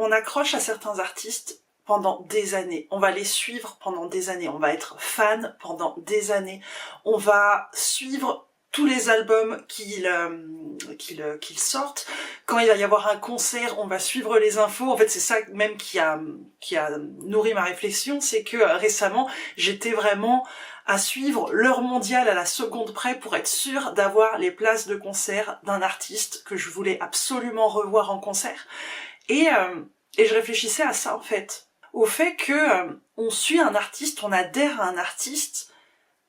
on accroche à certains artistes pendant des années. On va les suivre pendant des années. On va être fan pendant des années. On va suivre tous les albums qu'ils sortent. Quand il va y avoir un concert, on va suivre les infos. En fait, c'est ça même qui a nourri ma réflexion, c'est que récemment, j'étais vraiment à suivre l'heure mondiale à la seconde près pour être sûre d'avoir les places de concert d'un artiste que je voulais absolument revoir en concert. Et je réfléchissais à ça, en fait. Au fait que on suit un artiste, on adhère à un artiste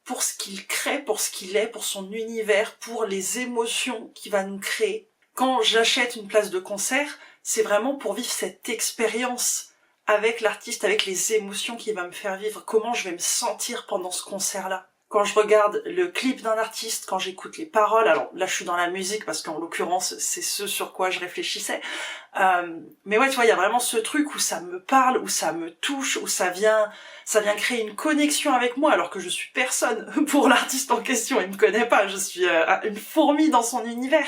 pour ce qu'il crée, pour ce qu'il est, pour son univers, pour les émotions qu'il va nous créer. Quand j'achète une place de concert, c'est vraiment pour vivre cette expérience avec l'artiste, avec les émotions qu'il va me faire vivre, comment je vais me sentir pendant ce concert-là. Quand je regarde le clip d'un artiste, quand j'écoute les paroles, alors là je suis dans la musique parce qu'en l'occurrence c'est ce sur quoi je réfléchissais, mais ouais tu vois il y a vraiment ce truc où ça me parle, où ça me touche, où ça vient créer une connexion avec moi alors que je suis personne pour l'artiste en question, il me connaît pas, je suis une fourmi dans son univers,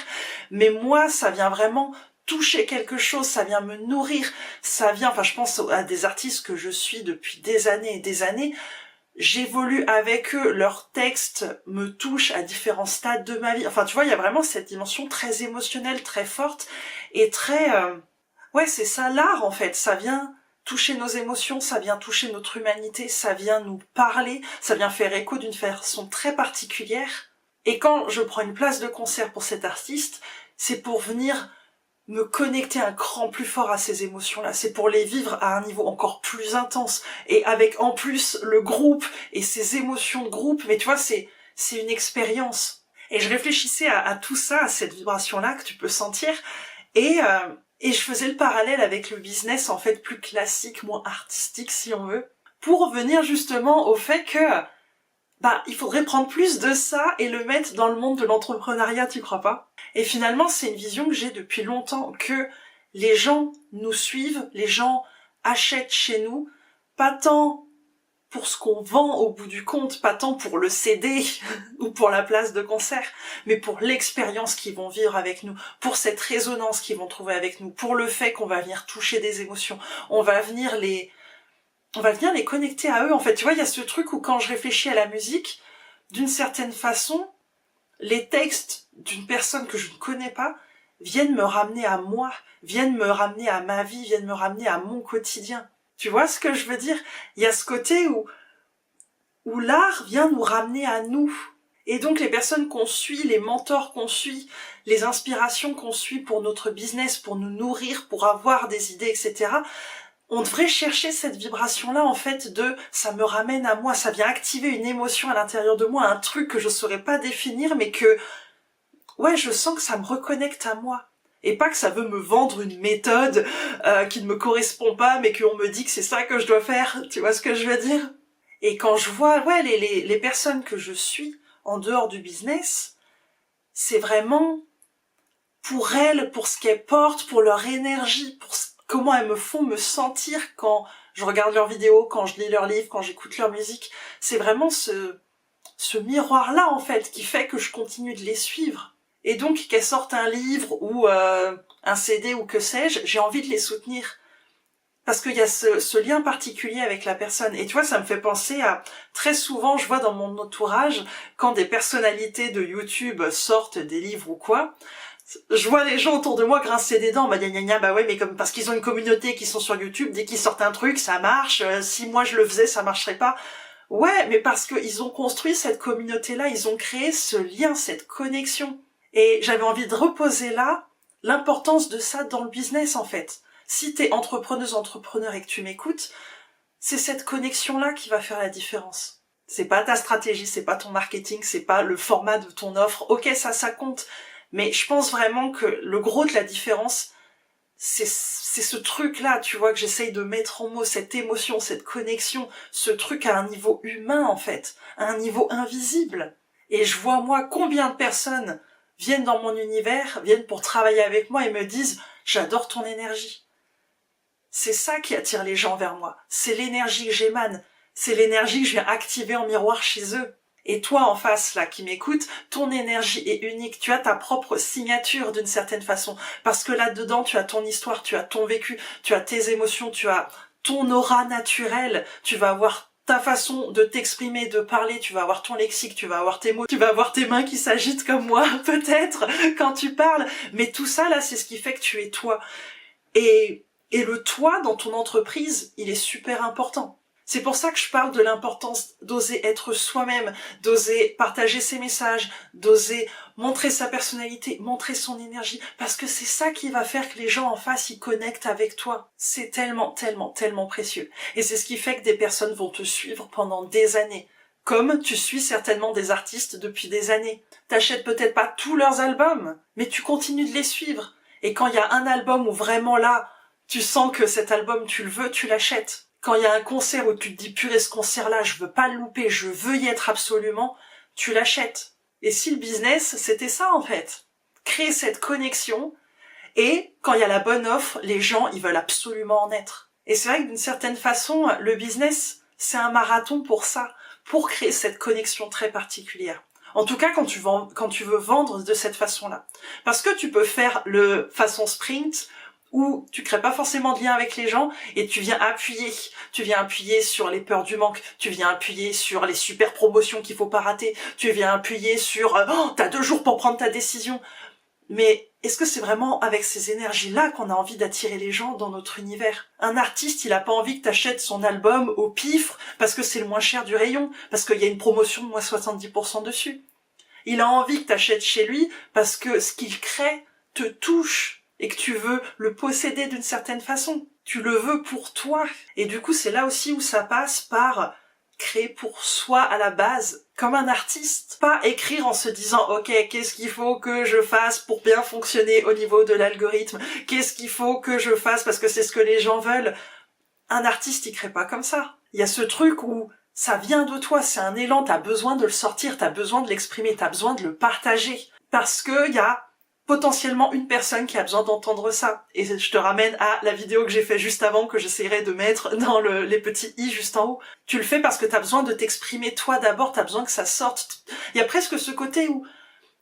mais moi ça vient vraiment toucher quelque chose, ça vient me nourrir, ça vient, enfin je pense à des artistes que je suis depuis des années et des années, j'évolue avec eux, leurs textes me touchent à différents stades de ma vie. Enfin, tu vois, il y a vraiment cette dimension très émotionnelle, très forte, et très... Ouais, c'est ça l'art, en fait. Ça vient toucher nos émotions, ça vient toucher notre humanité, ça vient nous parler, ça vient faire écho d'une façon très particulière. Et quand je prends une place de concert pour cet artiste, c'est pour venir me connecter un cran plus fort à ces émotions-là, c'est pour les vivre à un niveau encore plus intense, et avec en plus le groupe, et ces émotions de groupe, mais tu vois, c'est une expérience. Et je réfléchissais à tout ça, à cette vibration-là que tu peux sentir, et je faisais le parallèle avec le business, en fait, plus classique, moins artistique, si on veut, pour venir justement au fait que, il faudrait prendre plus de ça et le mettre dans le monde de l'entrepreneuriat, tu crois pas? Et finalement, c'est une vision que j'ai depuis longtemps, que les gens nous suivent, les gens achètent chez nous, pas tant pour ce qu'on vend au bout du compte, pas tant pour le CD ou pour la place de concert, mais pour l'expérience qu'ils vont vivre avec nous, pour cette résonance qu'ils vont trouver avec nous, pour le fait qu'on va venir toucher des émotions, on va venir les connecter à eux. En fait, tu vois, il y a ce truc où quand je réfléchis à la musique, d'une certaine façon, les textes d'une personne que je ne connais pas viennent me ramener à moi, viennent me ramener à ma vie, viennent me ramener à mon quotidien. Tu vois ce que je veux dire? Il y a ce côté où l'art vient nous ramener à nous. Et donc les personnes qu'on suit, les mentors qu'on suit, les inspirations qu'on suit pour notre business, pour nous nourrir, pour avoir des idées, etc., on devrait chercher cette vibration-là, en fait, de ça me ramène à moi, ça vient activer une émotion à l'intérieur de moi, un truc que je saurais pas définir, mais que, ouais, je sens que ça me reconnecte à moi. Et pas que ça veut me vendre une méthode qui ne me correspond pas, mais qu'on me dit que c'est ça que je dois faire, tu vois ce que je veux dire? Et quand je vois, ouais, les personnes que je suis en dehors du business, c'est vraiment pour elles, pour ce qu'elles portent, pour leur énergie, pour comment elles me font me sentir quand je regarde leurs vidéos, quand je lis leurs livres, quand j'écoute leur musique. C'est vraiment ce miroir-là, en fait, qui fait que je continue de les suivre. Et donc, qu'elles sortent un livre ou un CD ou que sais-je, j'ai envie de les soutenir. Parce qu'il y a ce lien particulier avec la personne. Et tu vois, ça me fait penser à... Très souvent, je vois dans mon entourage, quand des personnalités de YouTube sortent des livres ou quoi, je vois les gens autour de moi grincer des dents, gna gna gna, bah ouais, mais comme parce qu'ils ont une communauté qui sont sur YouTube, dès qu'ils sortent un truc, ça marche, si moi je le faisais, ça marcherait pas. Ouais, mais parce qu'ils ont construit cette communauté-là, ils ont créé ce lien, cette connexion. Et j'avais envie de reposer là l'importance de ça dans le business, en fait. Si t'es entrepreneuse, entrepreneur et que tu m'écoutes, c'est cette connexion-là qui va faire la différence. C'est pas ta stratégie, c'est pas ton marketing, c'est pas le format de ton offre. Ok, ça compte. Mais je pense vraiment que le gros de la différence, c'est ce truc-là, tu vois, que j'essaye de mettre en mots, cette émotion, cette connexion, ce truc à un niveau humain, en fait, à un niveau invisible. Et je vois, moi, combien de personnes viennent dans mon univers, viennent pour travailler avec moi et me disent « J'adore ton énergie ». C'est ça qui attire les gens vers moi. C'est l'énergie que j'émane. C'est l'énergie que je viens activer en miroir chez eux. Et toi en face là qui m'écoute, ton énergie est unique, tu as ta propre signature d'une certaine façon, parce que là-dedans tu as ton histoire, tu as ton vécu, tu as tes émotions, tu as ton aura naturelle, tu vas avoir ta façon de t'exprimer, de parler, tu vas avoir ton lexique, tu vas avoir tes mots, tu vas avoir tes mains qui s'agitent comme moi peut-être quand tu parles, mais tout ça là c'est ce qui fait que tu es toi. Et le toi dans ton entreprise, il est super important. C'est pour ça que je parle de l'importance d'oser être soi-même, d'oser partager ses messages, d'oser montrer sa personnalité, montrer son énergie, parce que c'est ça qui va faire que les gens en face, ils connectent avec toi. C'est tellement, tellement, tellement précieux. Et c'est ce qui fait que des personnes vont te suivre pendant des années. Comme tu suis certainement des artistes depuis des années. T'achètes peut-être pas tous leurs albums, mais tu continues de les suivre. Et quand il y a un album où vraiment là, tu sens que cet album, tu le veux, tu l'achètes. Quand il y a un concert où tu te dis purée ce concert-là, je veux pas le louper, je veux y être absolument, tu l'achètes. Et si le business, c'était ça en fait. Créer cette connexion et quand il y a la bonne offre, les gens, ils veulent absolument en être. Et c'est vrai que d'une certaine façon, le business, c'est un marathon pour ça, pour créer cette connexion très particulière. En tout cas, quand tu veux vendre de cette façon-là. Parce que tu peux faire le façon sprint, où tu crées pas forcément de lien avec les gens et tu viens appuyer sur les peurs du manque, tu viens appuyer sur les super promotions qu'il faut pas rater, tu viens appuyer sur t'as 2 jours pour prendre ta décision. Mais est-ce que c'est vraiment avec ces énergies-là qu'on a envie d'attirer les gens dans notre univers? Un artiste, il a pas envie que t'achètes son album au pif parce que c'est le moins cher du rayon, parce qu'il y a une promotion de moins 70% dessus. Il a envie que t'achètes chez lui parce que ce qu'il crée te touche et que tu veux le posséder d'une certaine façon. Tu le veux pour toi. Et du coup, c'est là aussi où ça passe par créer pour soi à la base, comme un artiste. Pas écrire en se disant « Ok, qu'est-ce qu'il faut que je fasse pour bien fonctionner au niveau de l'algorithme? Qu'est-ce qu'il faut que je fasse parce que c'est ce que les gens veulent ?» Un artiste, il crée pas comme ça. Il y a ce truc où ça vient de toi, c'est un élan, t'as besoin de le sortir, t'as besoin de l'exprimer, t'as besoin de le partager. Parce que y a potentiellement une personne qui a besoin d'entendre ça. Et je te ramène à la vidéo que j'ai fait juste avant, que j'essaierai de mettre dans les petits i juste en haut. Tu le fais parce que t'as besoin de t'exprimer toi d'abord, t'as besoin que ça sorte. Il y a presque ce côté où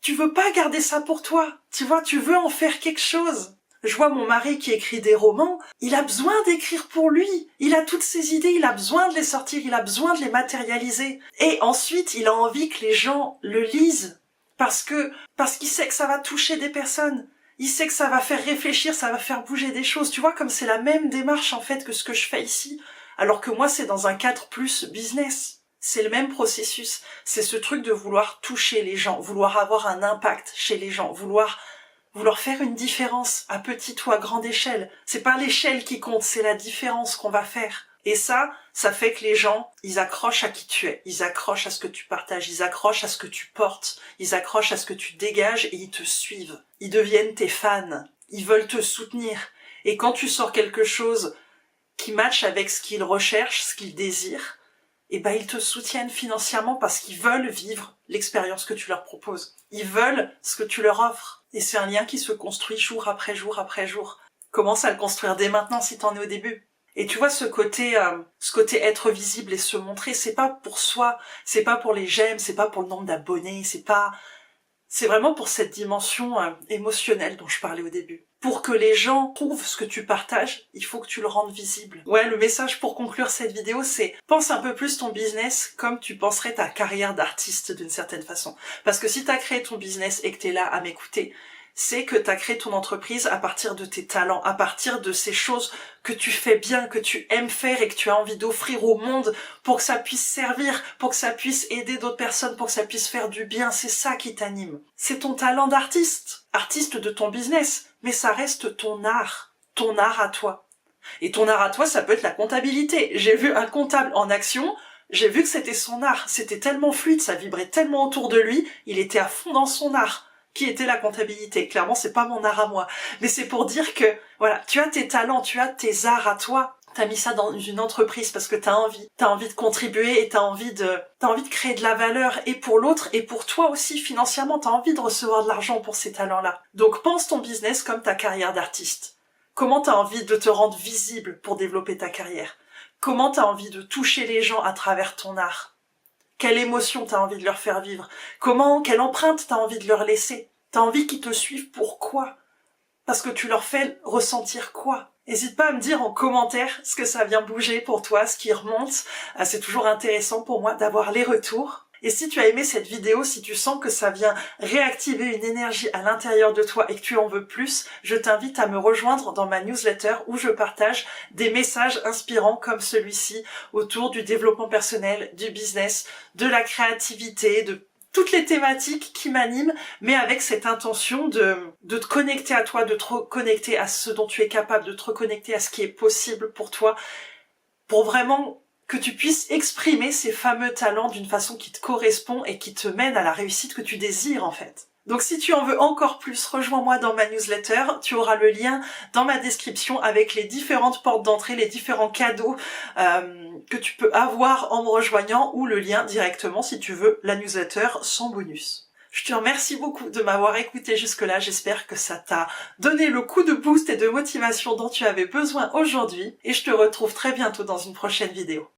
tu veux pas garder ça pour toi. Tu vois, tu veux en faire quelque chose. Je vois mon mari qui écrit des romans, il a besoin d'écrire pour lui. Il a toutes ses idées, il a besoin de les sortir, il a besoin de les matérialiser. Et ensuite, il a envie que les gens le lisent. Parce qu'il sait que ça va toucher des personnes. Il sait que ça va faire réfléchir, ça va faire bouger des choses. Tu vois, comme c'est la même démarche en fait que ce que je fais ici. Alors que moi, c'est dans un cadre plus business. C'est le même processus. C'est ce truc de vouloir toucher les gens, vouloir avoir un impact chez les gens, vouloir faire une différence à petite ou à grande échelle. C'est pas l'échelle qui compte, c'est la différence qu'on va faire. Et ça fait que les gens, ils accrochent à qui tu es, ils accrochent à ce que tu partages, ils accrochent à ce que tu portes, ils accrochent à ce que tu dégages et ils te suivent. Ils deviennent tes fans, ils veulent te soutenir. Et quand tu sors quelque chose qui matche avec ce qu'ils recherchent, ce qu'ils désirent, eh ben ils te soutiennent financièrement parce qu'ils veulent vivre l'expérience que tu leur proposes. Ils veulent ce que tu leur offres. Et c'est un lien qui se construit jour après jour après jour. Commence à le construire dès maintenant si t'en es au début. Et tu vois, ce côté être visible et se montrer, c'est pas pour soi, c'est pas pour les j'aime, c'est pas pour le nombre d'abonnés, c'est vraiment pour cette dimension émotionnelle dont je parlais au début. Pour que les gens trouvent ce que tu partages, il faut que tu le rendes visible. Ouais, le message pour conclure cette vidéo, c'est pense un peu plus ton business comme tu penserais ta carrière d'artiste d'une certaine façon. Parce que si t'as créé ton business et que t'es là à m'écouter, c'est que t'as créé ton entreprise à partir de tes talents, à partir de ces choses que tu fais bien, que tu aimes faire et que tu as envie d'offrir au monde pour que ça puisse servir, pour que ça puisse aider d'autres personnes, pour que ça puisse faire du bien. C'est ça qui t'anime. C'est ton talent d'artiste, artiste de ton business, mais ça reste ton art à toi. Et ton art à toi, ça peut être la comptabilité. J'ai vu un comptable en action, j'ai vu que c'était son art. C'était tellement fluide, ça vibrait tellement autour de lui, il était à fond dans son art. Qui était la comptabilité. Clairement, c'est pas mon art à moi. Mais c'est pour dire que, voilà, tu as tes talents, tu as tes arts à toi. T'as mis ça dans une entreprise parce que t'as envie de contribuer et t'as envie de créer de la valeur et pour l'autre et pour toi aussi financièrement. T'as envie de recevoir de l'argent pour ces talents-là. Donc pense ton business comme ta carrière d'artiste. Comment t'as envie de te rendre visible pour développer ta carrière? Comment t'as envie de toucher les gens à travers ton art? Quelle émotion t'as envie de leur faire vivre? Quelle empreinte t'as envie de leur laisser? T'as envie qu'ils te suivent pourquoi? Parce que tu leur fais ressentir quoi? N'hésite pas à me dire en commentaire ce que ça vient bouger pour toi, ce qui remonte. C'est toujours intéressant pour moi d'avoir les retours. Et si tu as aimé cette vidéo, si tu sens que ça vient réactiver une énergie à l'intérieur de toi et que tu en veux plus, je t'invite à me rejoindre dans ma newsletter où je partage des messages inspirants comme celui-ci autour du développement personnel, du business, de la créativité, de toutes les thématiques qui m'animent, mais avec cette intention de te connecter à toi, de te reconnecter à ce dont tu es capable, de te reconnecter à ce qui est possible pour toi, pour vraiment que tu puisses exprimer ces fameux talents d'une façon qui te correspond et qui te mène à la réussite que tu désires en fait. Donc si tu en veux encore plus, rejoins-moi dans ma newsletter, tu auras le lien dans ma description avec les différentes portes d'entrée, les différents cadeaux que tu peux avoir en me rejoignant ou le lien directement si tu veux la newsletter sans bonus. Je te remercie beaucoup de m'avoir écouté jusque-là, j'espère que ça t'a donné le coup de boost et de motivation dont tu avais besoin aujourd'hui et je te retrouve très bientôt dans une prochaine vidéo.